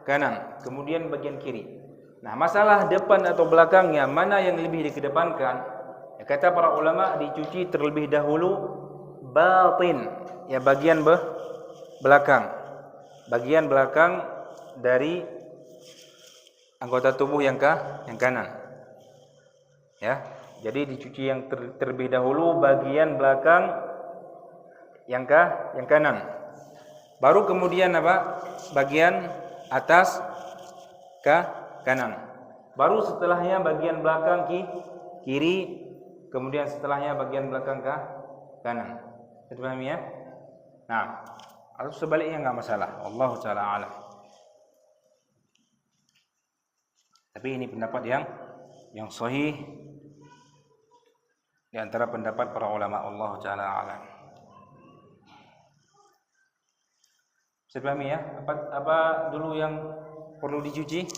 kanan, kemudian bagian kiri. Nah, masalah depan atau belakangnya mana yang lebih dikedepankan? Ya, kata para ulama dicuci terlebih dahulu batin, ya bagian belakang. Bagian belakang dari anggota tubuh yang kanan. Ya. Jadi dicuci yang terlebih dahulu bagian belakang yang kanan. Baru kemudian apa? Bagian atas kanan. Baru setelahnya bagian belakang kiri, kemudian setelahnya bagian belakang kanan. Sudah paham ya? Nah, atau sebaliknya enggak masalah. Wallahu taala alam. Tapi ini pendapat yang sahih di antara pendapat para ulama. Allah taala alam. Sudah paham ya? Apa dulu yang perlu dicuci?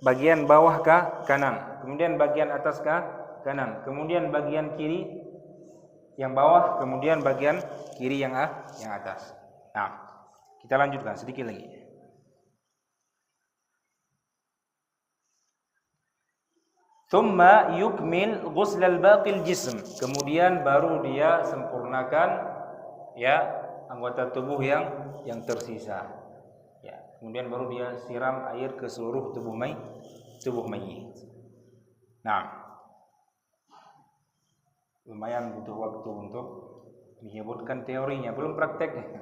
Bagian bawah kanan, kemudian bagian atas kanan, kemudian bagian kiri yang bawah, kemudian bagian kiri yang atas. Nah, kita lanjutkan sedikit lagi. Thumma yukmil ghuslal baqil jism. Kemudian baru dia sempurnakan ya anggota tubuh yang tersisa. Ya, kemudian baru dia siram air ke seluruh tubuh mayit. Nah, lumayan butuh waktu untuk menyebutkan teorinya, belum prakteknya.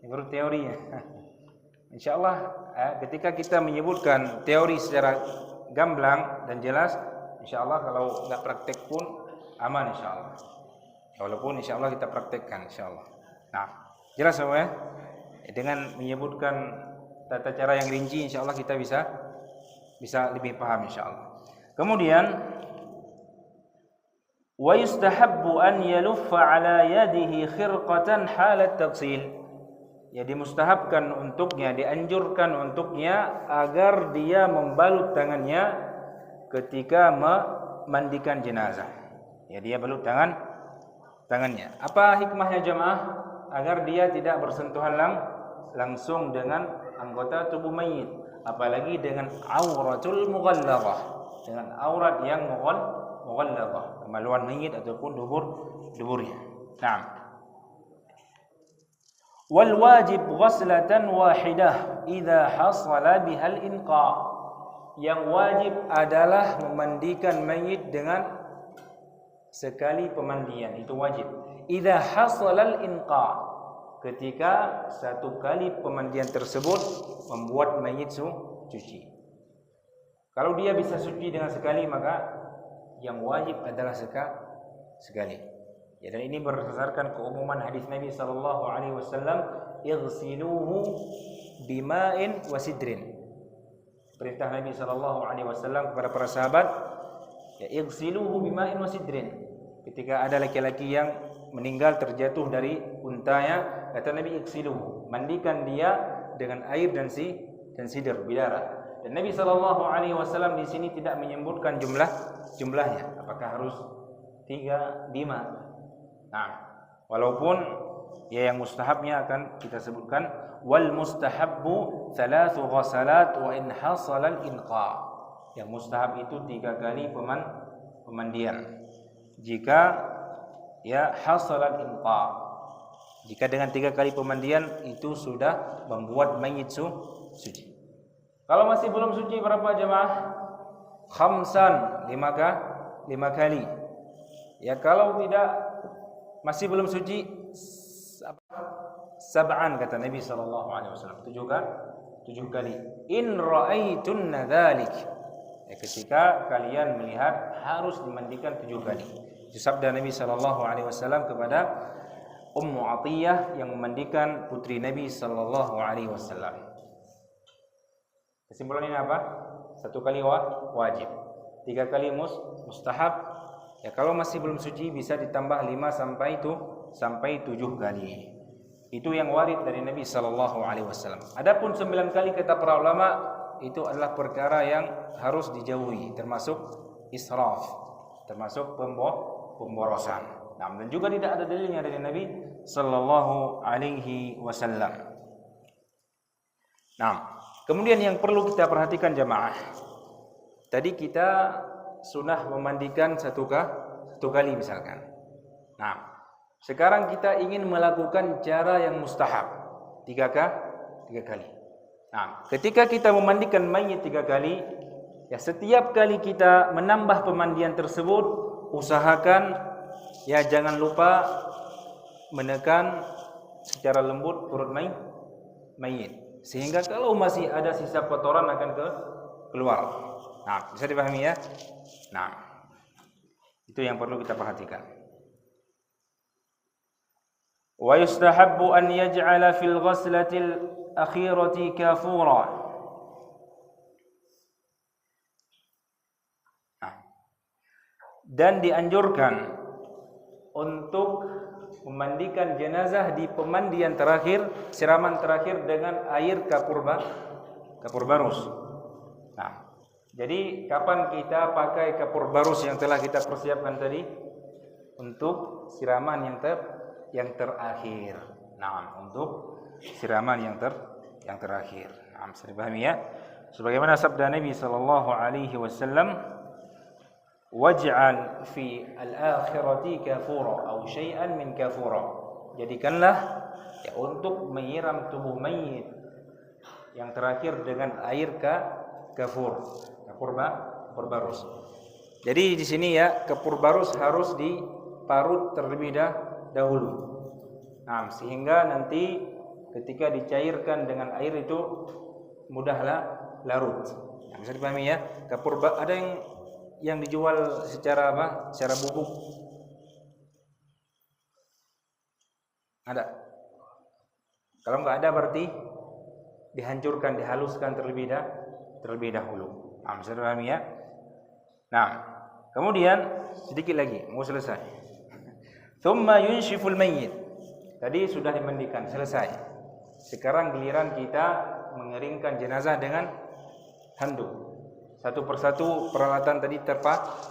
Ini baru teorinya. Insyaallah ketika kita menyebutkan teori secara gamblang dan jelas, insyaallah kalau enggak praktek pun aman insyaallah. Walaupun insyaallah kita praktekkan insyaallah. Nah, jelas semua ya? Dengan menyebutkan tata cara yang rinci insyaallah kita bisa lebih paham insyaallah. Kemudian wa yustahabbu an yaluffa ala yadihi khirqatan halat taghsil. Ya, dimustahabkan untuknya, dianjurkan untuknya agar dia membalut tangannya ketika memandikan jenazah. Ya, dia balut tangannya. Apa hikmahnya jemaah? Agar dia tidak bersentuhan langsung dengan anggota tubuh mayit, apalagi dengan auratul mughalladhah, dengan aurat yang mughalladhah, kemaluan mayit ataupun duburnya. Naam. Wal wajib ghuslatan wahidah idza hasala bihal inqa. Yang wajib adalah memandikan mayit dengan sekali pemandian, itu wajib. Idza hasalal inqa, ketika satu kali pemandian tersebut membuat mayit suci. Kalau dia bisa suci dengan sekali, maka yang wajib adalah sekali. Ya, dan ini berdasarkan keumuman hadis Nabi sallallahu alaihi wasallam, "Ighsiluhu bima'in wasidrin. Perintah Nabi sallallahu alaihi wasallam kepada para sahabat, ya igsiluhu bima'in wasidrin. Ketika ada laki-laki yang meninggal terjatuh dari untanya, kata Nabi igsiluhu, mandikan dia dengan air dan sidr bidara. Dan Nabi sallallahu alaihi wasallam di sini tidak menyebutkan jumlahnya. Apakah harus 3, 5? Nah, walaupun ya yang mustahabnya akan kita sebutkan wal mustahabbu 3 ghasalat wa in hasala al inqa. Yang mustahab itu 3 kali pemandian. Jika ya hasala al inqa. Jika dengan 3 kali pemandian itu sudah membuat mayit suci. Kalau masih belum suci berapa jemaah? Khamsan, 5 kali. Ya kalau tidak masih belum suci, sab'an kata Nabi sallallahu alaihi wasallam. 7 kali. In ra'aitunna dzalik. Ya, ketika kalian melihat harus dimandikan 7 kali. Itu sabda Nabi sallallahu alaihi wasallam kepada Ummu Atiyah yang memandikan putri Nabi sallallahu alaihi wasallam. Kesimpulannya apa? 1 kali wajib, 3 kali mustahab. Ya kalau masih belum suci bisa ditambah 5 sampai 7 kali. Itu yang warid dari Nabi sallallahu alaihi wasallam. Adapun 9 kali kata para ulama itu adalah perkara yang harus dijauhi, termasuk israf, termasuk pemborosan. Nah, dan juga tidak ada dalilnya dari Nabi sallallahu alaihi wasallam. Nah, kemudian yang perlu kita perhatikan jamaah, tadi kita sunnah memandikan 1 kali misalkan. Nah, sekarang kita ingin melakukan cara yang mustahab 3 kali. Nah, ketika kita memandikan mayit 3 kali, ya setiap kali kita menambah pemandian tersebut, usahakan ya jangan lupa menekan secara lembut perut mayit. Sehingga kalau masih ada sisa kotoran akan keluar. Nah, bisa dipahami ya? Nah, itu yang perlu kita perhatikan. Wa yustahabbu an yaj'ala fil ghaslatil akhirati kafura. Nah, dan dianjurkan untuk memandikan jenazah di pemandian terakhir, siraman terakhir dengan air kapur barus. Nah, jadi kapan kita pakai kapur barus yang telah kita persiapkan tadi? Untuk siraman yang terakhir. Nah, untuk siraman yang terakhir. Nah, bisa dipahami ya? Sebagaimana sabda Nabi sallallahu alaihi wasallam, waj'al fi al-akhirati kafura atau syai'an min kafura. Jadikanlah ya untuk menyiram tubuh mayit yang terakhir dengan air kapur barus. Jadi di sini ya kapur barus harus diparut terlebih dahulu. Nah, sehingga nanti ketika dicairkan dengan air itu mudahlah larut. Nah, bisa dipahami ya? Kapur ada yang dijual secara apa? Secara bubuk. Ada. Kalau enggak ada berarti dihancurkan, dihaluskan terlebih dahulu. Nah, bisa dipahami ya? Nah, kemudian sedikit lagi, mau selesai. Thumma yunshiful mayyit. Tadi sudah dimandikan, selesai. Sekarang giliran kita mengeringkan jenazah dengan handuk. Satu persatu peralatan tadi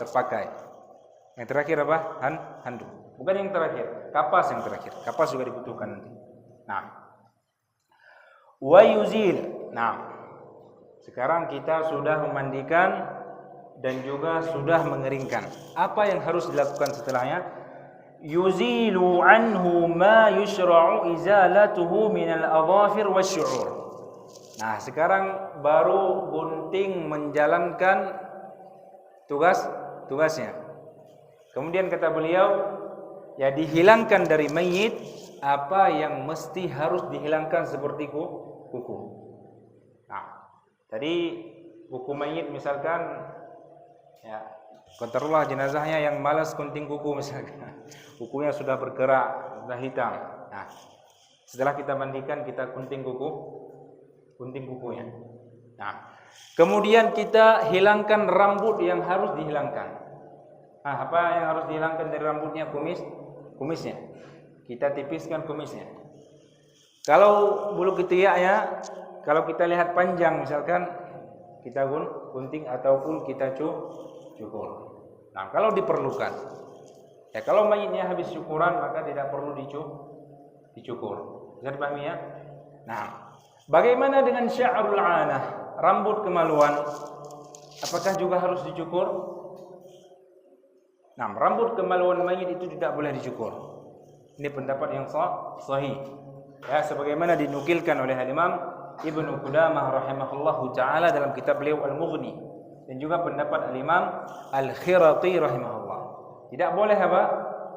terpakai. Yang terakhir apa? Handuk. Bukan yang terakhir, kapas yang terakhir. Kapas juga dibutuhkan nanti. Nah, wa yuzil. Nah, sekarang kita sudah memandikan dan juga sudah mengeringkan. Apa yang harus dilakukan setelahnya? Yuzilu anhu ma yushra'u izalatuhu minal adhafir wasyu'ur. Nah, sekarang baru gunting menjalankan tugasnya. Kemudian kata beliau, ya dihilangkan dari mayit apa yang mesti harus dihilangkan seperti kuku. Nah, tadi kuku mayit misalkan, ya kotorlah jenazahnya yang malas gunting kuku misalkan. Kukunya sudah bergerak, sudah hitam. Nah, setelah kita mandikan, kita gunting kuku gunting kukunya. Nah, kemudian kita hilangkan rambut yang harus dihilangkan. Nah, apa yang harus dihilangkan dari rambutnya? Kumisnya. Kita tipiskan kumisnya. Kalau bulu ketiaknya, kalau kita lihat panjang misalkan, kita gunting ataupun kita cukur. Nah, kalau diperlukan. Ya, kalau mayitnya habis cukuran maka tidak perlu dicukur. Bisa dipahami ya? Nah, bagaimana dengan sya'rul 'anah, rambut kemaluan? Apakah juga harus dicukur? Nah, rambut kemaluan mayit itu tidak boleh dicukur. Ini pendapat yang sahih. Ya, sebagaimana dinukilkan oleh Imam Ibnu Qudamah rahimahullahu taala dalam kitab beliau Al-Mughni, dan juga pendapat Al-Imam Al-Khirati rahimahullah. Tidak boleh apa?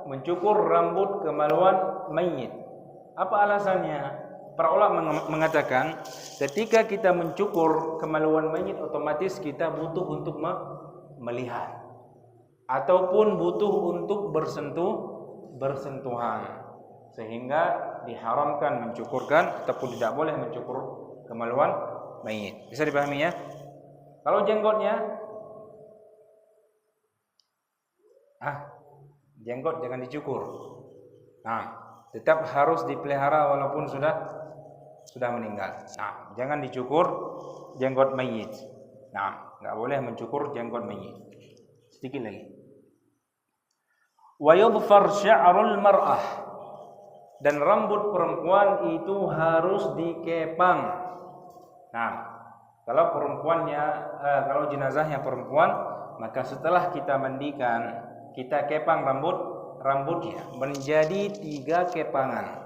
Mencukur rambut kemaluan mayit. Apa alasannya? Para ulama mengatakan ketika kita mencukur kemaluan mayit, otomatis kita butuh untuk melihat ataupun butuh untuk bersentuhan, sehingga diharamkan mencukurkan ataupun tidak boleh mencukur kemaluan mayit. Bisa dipahami ya? Kalau jenggotnya, jenggot jangan dicukur. Nah, tetap harus dipelihara walaupun sudah meninggal. Nah, jangan dicukur jenggot mayit. Nah, enggak boleh mencukur jenggot mayit. Sedikit lagi. Wa yudfar sya'rul mar'ah, dan rambut perempuan itu harus dikepang. Nah, kalau kalau jenazahnya perempuan, maka setelah kita mandikan, kita kepang rambutnya menjadi 3 kepangan.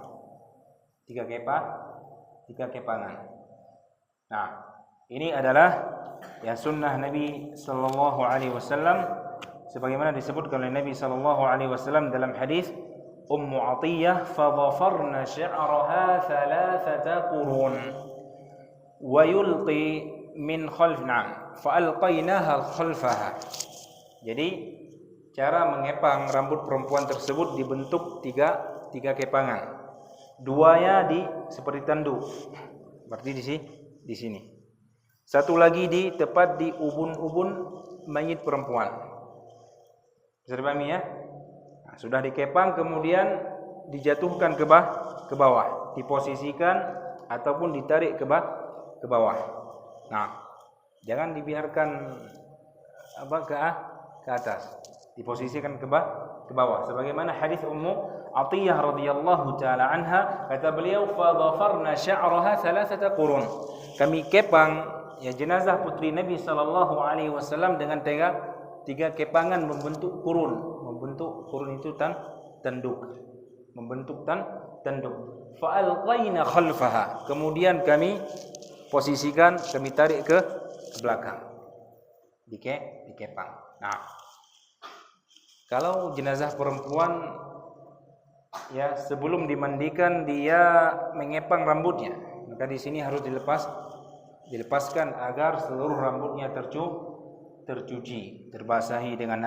3 kepangan. Nah, ini adalah ya sunnah Nabi sallallahu alaihi wasallam sebagaimana disebutkan oleh Nabi sallallahu alaihi wasallam dalam hadis Ummu Atiyah, fadhafarna sya'raha 3 qurun wa yulqi min khalfna fa'alqainaha khalfaha. Jadi cara mengepang rambut perempuan tersebut dibentuk 3 kepangan. 2-nya seperti tanduk. Berarti di sini. 1 lagi tepat di ubun-ubun mayit perempuan. Bisa dipahami ya? Nah, sudah dikepang kemudian dijatuhkan ke bawah, diposisikan ataupun ditarik ke bawah. Nah, jangan dibiarkan ke atas. Diposisikan ke bawah. Sebagaimana hadis Ummu Atiyah radhiyallahu taala anha, kata beliau, fa dhafarna sya'raha 3 qurun. Kami kepang ya jenazah putri Nabi sallallahu alaihi wasallam dengan 3 kepangan membentuk kurun. Membentuk kurun itu tanduk. Membentuk tanduk. Fa alqaina khalfaha. Kemudian kami posisikan, kami tarik ke belakang. Dikepang. Nah, kalau jenazah perempuan ya sebelum dimandikan dia mengepang rambutnya, maka di sini harus dilepaskan agar seluruh rambutnya tercuci, terbasahi dengan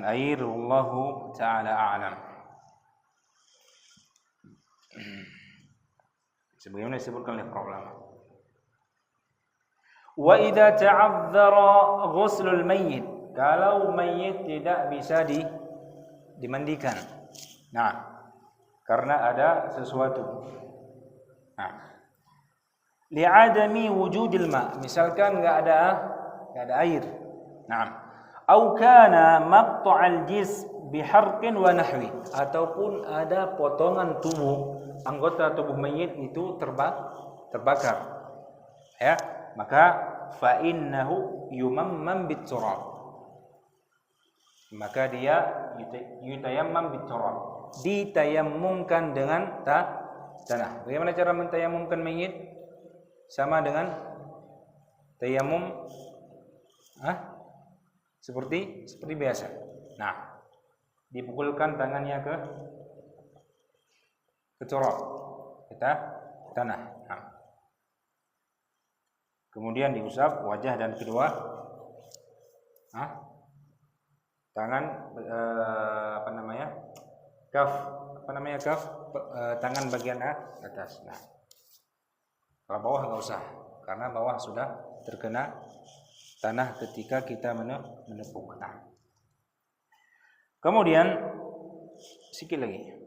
air. Wallahu taala a'lam. Sebagaimana disebutkan oleh para ulama. Wa idza ta'azzara ghuslul mayyit, kalau mayit tidak bisa dimandikan. Nah, karena ada sesuatu. Nah, li'adami wujudil ma, misalkan enggak ada air. Nah, au kana maqta'al jism biharqin wa nahwi, ataupun ada potongan anggota tubuh mayit itu terbakar. Ya, maka fa innahu yumammam biturab, maka dia yutayammam biturab, ditayammumkan dengan tanah. Bagaimana cara mentayamumkan mayit? Sama dengan tayamum seperti biasa. Nah, dipukulkan tangannya ke turab, tanah. Nah, kemudian diusap wajah dan kedua tangan, kaf, tangan bagian atas. Nah, Kalau bawah nggak usah, karena bawah sudah terkena tanah ketika kita menepuk. Nah. Kemudian sikit lagi.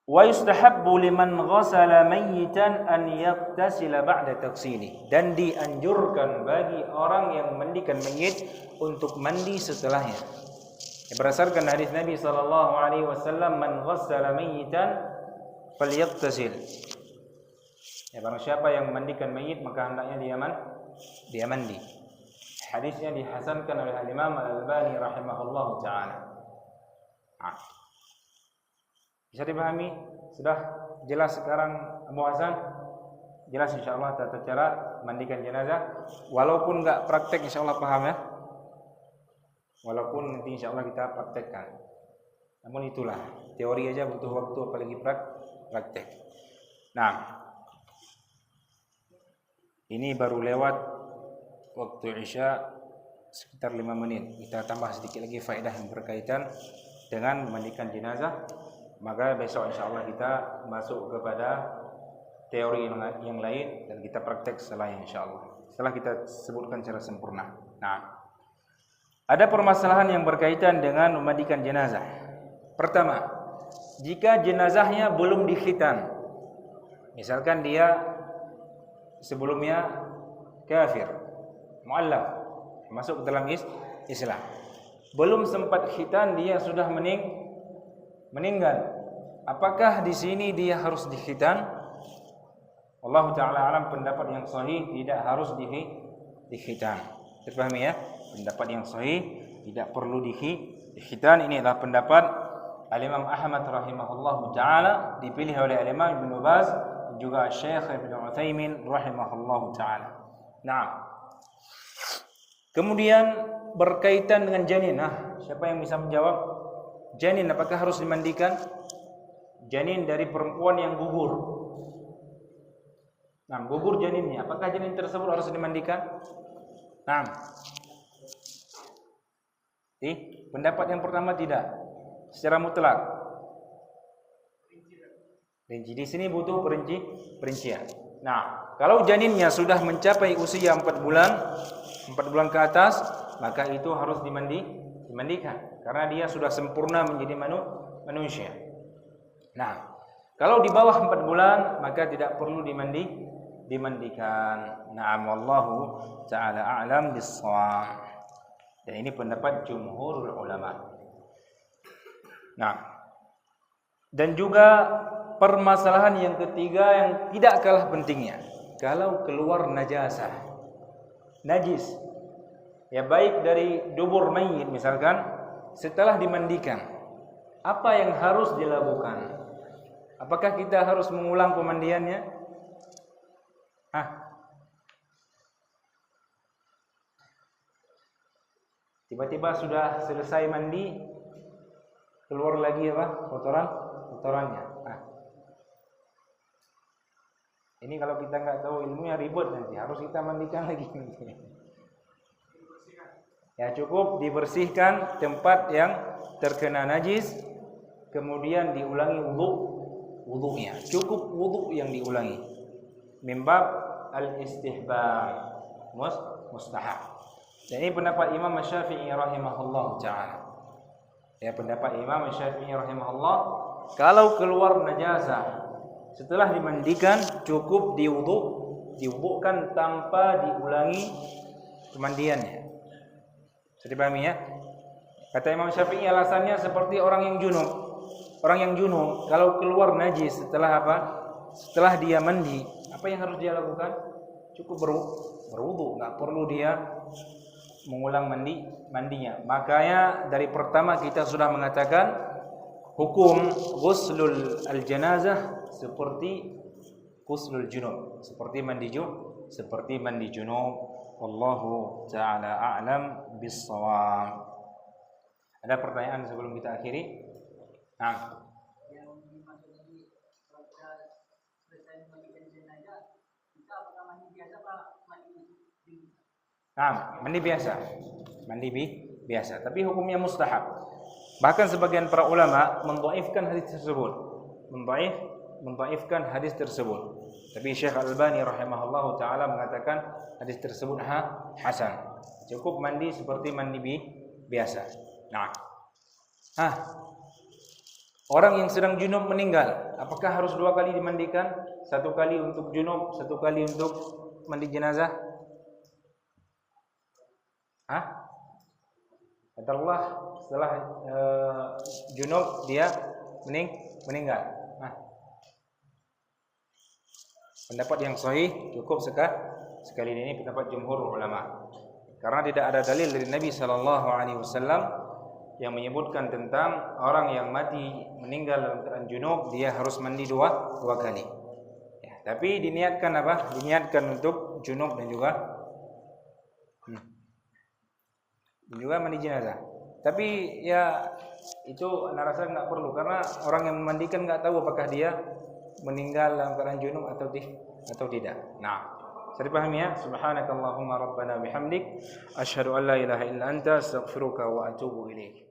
Wa yustahabbu liman ghasala mayyitan an yaktasila ba'da taghsili, dan dianjurkan bagi orang yang mandikan mayit untuk mandi setelahnya. Berdasarkan hadis Nabi sallallahu alaihi wasallam, man ghassala mayyitan falyaktasil. Ya, barang siapa yang memandikan mayit maka hendaknya dia mandi. Hadisnya dihasankan oleh Imam Al-Albani rahimahullahu taala. Bisa dipahami? Sudah jelas sekarang Abu Hasan? Jelas insyaallah tata cara mandikan jenazah. Walaupun enggak praktek insyaallah paham ya. Walaupun nanti insyaallah kita praktekkan. Namun itulah, teori aja butuh waktu, apalagi praktek. Nah, ini baru lewat waktu Isya sekitar 5 menit. Kita tambah sedikit lagi faedah yang berkaitan dengan memandikan jenazah. Maka besok insyaallah kita masuk kepada teori yang lain dan kita praktek setelahnya insyaallah. Setelah kita sebutkan secara sempurna. Nah, ada permasalahan yang berkaitan dengan memandikan jenazah. Pertama, jika jenazahnya belum dikhitan, misalkan dia sebelumnya kafir, mu'allaf, masuk ke dalam Islam, belum sempat khitan dia sudah meninggal. Apakah di sini dia harus dikhitan? Allah Ta'ala alam, pendapat yang sahih tidak harus dikhitan. Terpahami ya? Pendapat yang sahih tidak perlu dikhitan. Ini adalah pendapat Al-Imam Ahmad rahimahullahu ta'ala, dipilih oleh Al-Imam Ibn Baz dan juga Syekh Ibn Utsaimin rahimahullahu ta'ala. Nah, kemudian berkaitan dengan janin. Nah, siapa yang bisa menjawab? Janin apakah harus dimandikan? Janin dari perempuan yang gugur. Nah, gugur janinnya, apakah janin tersebut harus dimandikan? Nah, pendapat yang pertama tidak, secara mutlak. Rinci di sini butuh perincian. Nah, kalau janinnya sudah mencapai usia 4 bulan ke atas, maka itu harus dimandikan. Karena dia sudah sempurna menjadi manusia. Nah, kalau di bawah 4 bulan maka tidak perlu dimandikan. Na'am, wallahu ta'ala a'lam bis-shawab. Dan ini pendapat jumhurul ulama. Nah, dan juga permasalahan yang ketiga yang tidak kalah pentingnya. Kalau keluar najasah, najis, ya baik dari dubur mayit misalkan, setelah dimandikan, apa yang harus dilakukan? Apakah kita harus mengulang pemandiannya? Tiba-tiba sudah selesai mandi, keluar lagi apa? Kotorannya. Ini kalau kita nggak tahu ilmunya ribet nanti, harus kita mandikan lagi. Ya, cukup dibersihkan tempat yang terkena najis, kemudian diulangi wudunya. Cukup wudu yang diulangi. Mimbab al-istihbab, mustahab. Dan ini pendapat Imam Syafi'i rahimahullah ta'ala. Ya, pendapat Imam Syafi'i rahimahullah, kalau keluar najasah setelah dimandikan cukup diwudukan tanpa diulangi pemandiannya. Sudah dipahami ya? Kata Imam Syafi'i alasannya seperti orang yang junub. Orang yang junub kalau keluar najis setelah apa? Setelah dia mandi, apa yang harus dia lakukan? Cukup berwudu, enggak perlu dia mengulang mandinya. Makanya dari pertama kita sudah mengatakan hukum ghuslul al-janazah seperti ghuslul junub, seperti mandi junub. Wallahu ta'ala a'lam bis-shawab. Ada pertanyaan sebelum kita akhiri? Nah. Mandi biasa. Tapi hukumnya mustahab. Bahkan sebagian para ulama mendhaifkan hadis tersebut. Mendhaifkan hadis tersebut. Tapi Syekh Al-Albani rahimahullahu taala mengatakan hadis tersebut hasan. Cukup mandi seperti mandi biasa. Nah. Orang yang sedang junub meninggal, apakah harus 2 kali dimandikan? 1 kali untuk junub, 1 kali untuk mandi jenazah? Kata Allah, setelah junub dia meninggal. Pendapat yang sahih cukup sekali ini pendapat jumhur ulama. Karena tidak ada dalil dari Nabi sallallahu alaihi wasallam yang menyebutkan tentang orang yang mati meninggal dalam keadaan junub dia harus mandi dua kali. Ya, tapi diniatkan apa? Diniatkan untuk junub dan juga mandi jenazah. Tapi ya itu ana rasa enggak perlu karena orang yang memandikan enggak tahu apakah dia meninggal dalam keadaan junub atau tidak. Nah, saya dipahami ya. Subhanakallahumma rabbana bihamdik asyhadu an la ilaha illa anta astaghfiruka wa atubu ilaik.